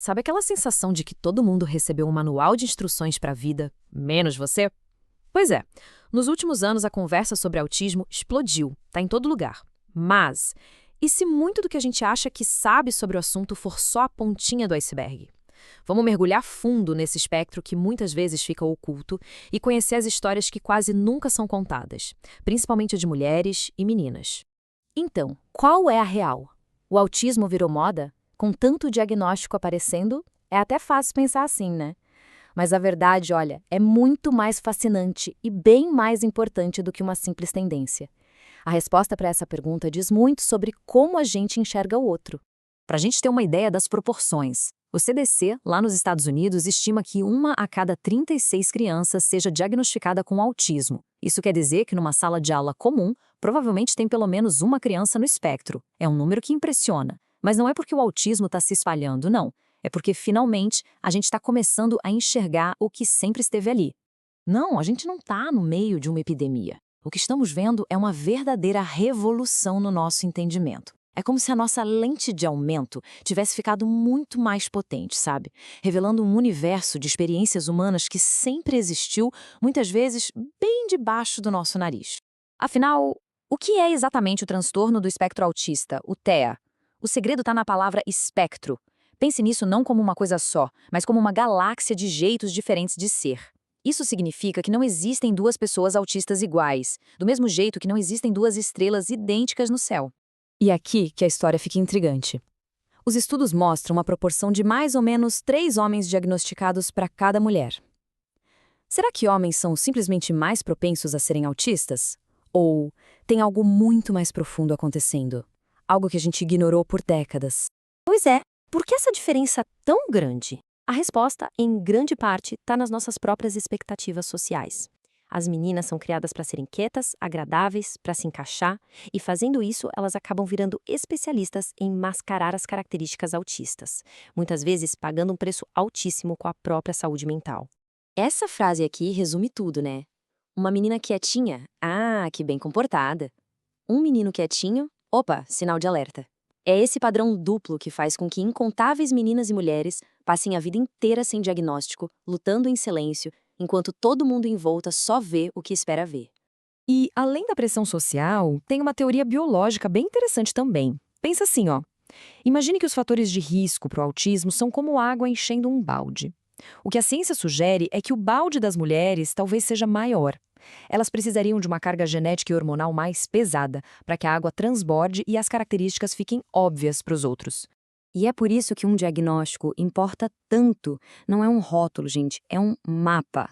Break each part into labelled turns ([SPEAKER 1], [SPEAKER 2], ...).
[SPEAKER 1] Sabe aquela sensação de que todo mundo recebeu um manual de instruções para a vida, menos você? Pois é, nos últimos anos a conversa sobre autismo explodiu, tá em todo lugar. Mas, e se muito do que a gente acha que sabe sobre o assunto for só a pontinha do iceberg? Vamos mergulhar fundo nesse espectro que muitas vezes fica oculto e conhecer as histórias que quase nunca são contadas, principalmente a de mulheres e meninas.
[SPEAKER 2] Então, qual é a real? O autismo virou moda? Com tanto diagnóstico aparecendo, é até fácil pensar assim, né? Mas a verdade, olha, é muito mais fascinante e bem mais importante do que uma simples tendência. A resposta para essa pergunta diz muito sobre como a gente enxerga o outro.
[SPEAKER 1] Para a gente ter uma ideia das proporções, o CDC, lá nos Estados Unidos, estima que 1 a cada 36 crianças seja diagnosticada com autismo. Isso quer dizer que numa sala de aula comum, provavelmente tem pelo menos uma criança no espectro. É um número que impressiona. Mas não é porque o autismo está se espalhando, não. É porque, finalmente, a gente está começando a enxergar o que sempre esteve ali. Não, a gente não está no meio de uma epidemia. O que estamos vendo é uma verdadeira revolução no nosso entendimento. É como se a nossa lente de aumento tivesse ficado muito mais potente, sabe? Revelando um universo de experiências humanas que sempre existiu, muitas vezes bem debaixo do nosso nariz. Afinal, o que é exatamente o transtorno do espectro autista, o TEA? O segredo está na palavra espectro. Pense nisso não como uma coisa só, mas como uma galáxia de jeitos diferentes de ser. Isso significa que não existem duas pessoas autistas iguais, do mesmo jeito que não existem duas estrelas idênticas no céu. E aqui que a história fica intrigante. Os estudos mostram uma proporção de mais ou menos 3 homens diagnosticados para cada mulher. Será que homens são simplesmente mais propensos a serem autistas? Ou tem algo muito mais profundo acontecendo? Algo que a gente ignorou por décadas.
[SPEAKER 2] Pois é, por que essa diferença tão grande? A resposta, em grande parte, está nas nossas próprias expectativas sociais. As meninas são criadas para serem quietas, agradáveis, para se encaixar, e fazendo isso, elas acabam virando especialistas em mascarar as características autistas, muitas vezes pagando um preço altíssimo com a própria saúde mental. Essa frase aqui resume tudo, né? Uma menina quietinha, que bem comportada. Um menino quietinho, opa, sinal de alerta. É esse padrão duplo que faz com que incontáveis meninas e mulheres passem a vida inteira sem diagnóstico, lutando em silêncio, enquanto todo mundo em volta só vê o que espera ver.
[SPEAKER 1] E, além da pressão social, tem uma teoria biológica bem interessante também. Pensa assim, ó. Imagine que os fatores de risco para o autismo são como água enchendo um balde. O que a ciência sugere é que o balde das mulheres talvez seja maior. Elas precisariam de uma carga genética e hormonal mais pesada para que a água transborde e as características fiquem óbvias para os outros.
[SPEAKER 2] E é por isso que um diagnóstico importa tanto. Não é um rótulo, gente, é um mapa.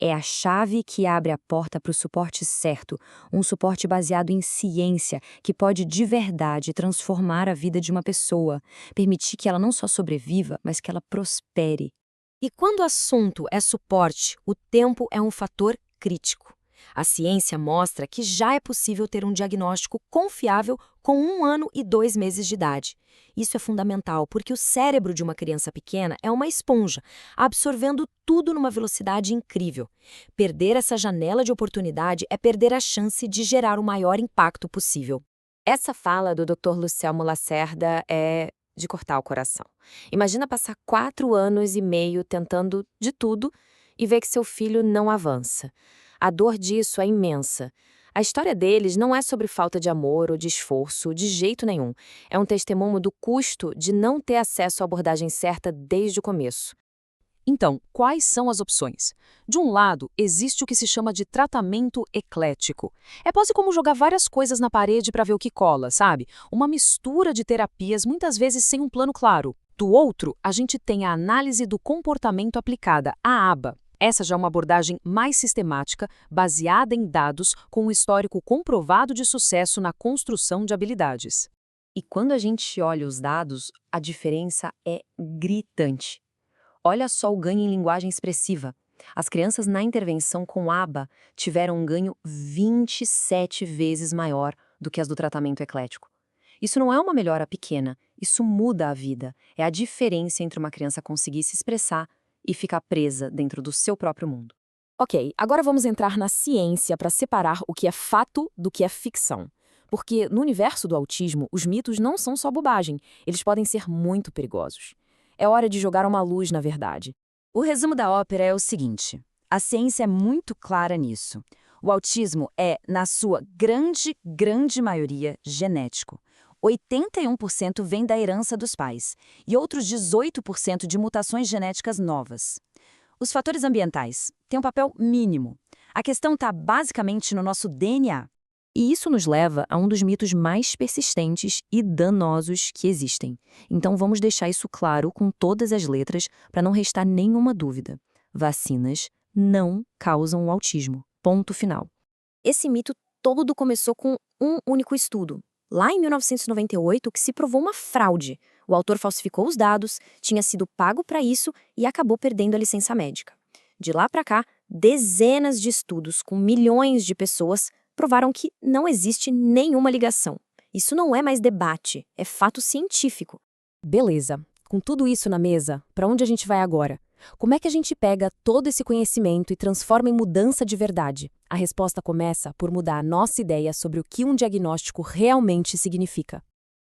[SPEAKER 2] É a chave que abre a porta para o suporte certo, um suporte baseado em ciência que pode de verdade transformar a vida de uma pessoa, permitir que ela não só sobreviva, mas que ela prospere. E quando o assunto é suporte, o tempo é um fator crítico. A ciência mostra que já é possível ter um diagnóstico confiável com 1 ano e 2 meses de idade. Isso é fundamental porque o cérebro de uma criança pequena é uma esponja, absorvendo tudo numa velocidade incrível. Perder essa janela de oportunidade é perder a chance de gerar o maior impacto possível. Essa fala do Dr. Lucelmo Lacerda é de cortar o coração. Imagina passar 4 anos e meio tentando de tudo e ver que seu filho não avança. A dor disso é imensa. A história deles não é sobre falta de amor ou de esforço, de jeito nenhum. É um testemunho do custo de não ter acesso à abordagem certa desde o começo.
[SPEAKER 1] Então, quais são as opções? De um lado, existe o que se chama de tratamento eclético. É quase como jogar várias coisas na parede para ver o que cola, sabe? Uma mistura de terapias, muitas vezes sem um plano claro. Do outro, a gente tem a análise do comportamento aplicada, a ABA. Essa já é uma abordagem mais sistemática, baseada em dados, com um histórico comprovado de sucesso na construção de habilidades.
[SPEAKER 2] E quando a gente olha os dados, a diferença é gritante. Olha só o ganho em linguagem expressiva. As crianças na intervenção com ABA tiveram um ganho 27 vezes maior do que as do tratamento eclético. Isso não é uma melhora pequena, isso muda a vida. É a diferença entre uma criança conseguir se expressar e ficar presa dentro do seu próprio mundo.
[SPEAKER 1] Ok, agora vamos entrar na ciência para separar o que é fato do que é ficção. Porque no universo do autismo, os mitos não são só bobagem, eles podem ser muito perigosos.
[SPEAKER 2] É hora de jogar uma luz na verdade.
[SPEAKER 3] O resumo da ópera é o seguinte: a ciência é muito clara nisso. O autismo é, na sua grande maioria, genético. 81% vem da herança dos pais e outros 18% de mutações genéticas novas. Os fatores ambientais têm um papel mínimo. A questão está basicamente no nosso DNA.
[SPEAKER 2] E isso nos leva a um dos mitos mais persistentes e danosos que existem. Então vamos deixar isso claro com todas as letras para não restar nenhuma dúvida. Vacinas não causam o autismo. Ponto final. Esse mito todo começou com um único estudo. Lá em 1998, que se provou uma fraude. O autor falsificou os dados, tinha sido pago para isso e acabou perdendo a licença médica. De lá para cá, dezenas de estudos com milhões de pessoas provaram que não existe nenhuma ligação. Isso não é mais debate, é fato científico. Beleza. Com tudo isso na mesa, para onde a gente vai agora? Como é que a gente pega todo esse conhecimento e transforma em mudança de verdade? A resposta começa por mudar a nossa ideia sobre o que um diagnóstico realmente significa.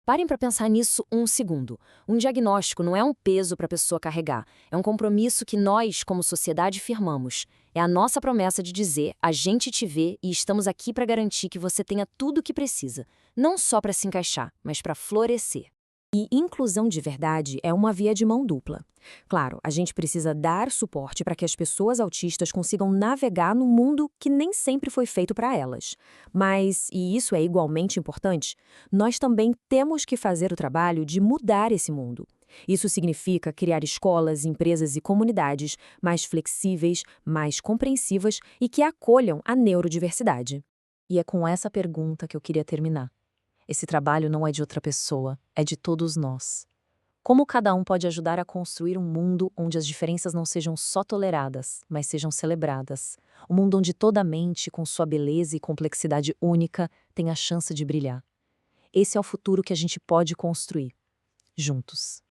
[SPEAKER 2] Parem para pensar nisso um segundo. Um diagnóstico não é um peso para a pessoa carregar, é um compromisso que nós, como sociedade, firmamos. É a nossa promessa de dizer, a gente te vê e estamos aqui para garantir que você tenha tudo o que precisa, não só para se encaixar, mas para florescer. E inclusão de verdade é uma via de mão dupla. Claro, a gente precisa dar suporte para que as pessoas autistas consigam navegar num mundo que nem sempre foi feito para elas. Mas, e isso é igualmente importante, nós também temos que fazer o trabalho de mudar esse mundo. Isso significa criar escolas, empresas e comunidades mais flexíveis, mais compreensivas e que acolham a neurodiversidade.
[SPEAKER 1] E é com essa pergunta que eu queria terminar. Esse trabalho não é de outra pessoa, é de todos nós. Como cada um pode ajudar a construir um mundo onde as diferenças não sejam só toleradas, mas sejam celebradas? Um mundo onde toda mente, com sua beleza e complexidade única, tem a chance de brilhar. Esse é o futuro que a gente pode construir, juntos.